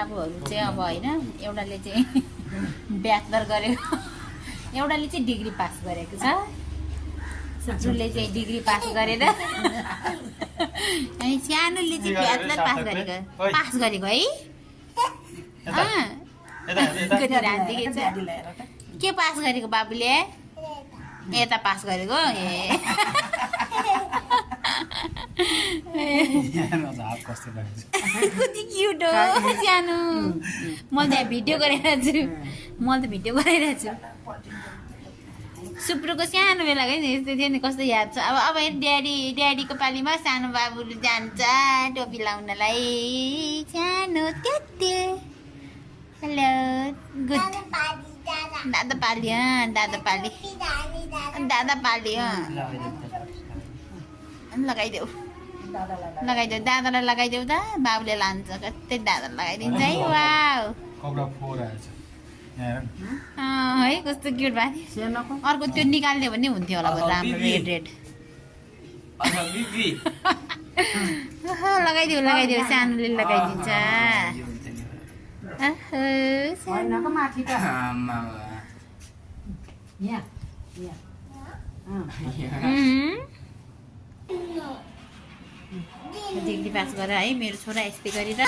बाबुहरू चाहिँ अब होइन एउटाले चाहिँ ब्याचलर गरेको एउटाले चाहिँ डिग्री पास गरेको छ सुत्रुले चाहिँ डिग्री पास गरेर अनि सानोले चाहिँ ब्याचलर पास गरेको है के पास गरेको बाबुले यता पास गरेको ए कति क्युट हो सानो मैले त भिडियो गरिरहेको छु सुप्रोको सानो बेलाको नि यस्तो थियो नि कस्तो याद छ अब ड्याडीको पालीमा सानो बाबुले जान्छ टोपी लाउनलाई सानो त्यो हेलो गुड दादा पाली लगाइदेऊ दादालाई लगाइदेऊ त बाबुले लान्छ कतै दादालाई लगाइदिन्छ है वाउ है कस्तो क्युट भयो अर्को त्यो निकाल्ने भने हुन्थ्यो होला राम्रो रेड लगाइदेऊ सानोले लगाइदिन्छ डिग्री पास गरेर है मेरो छोरा यस्तै गरेर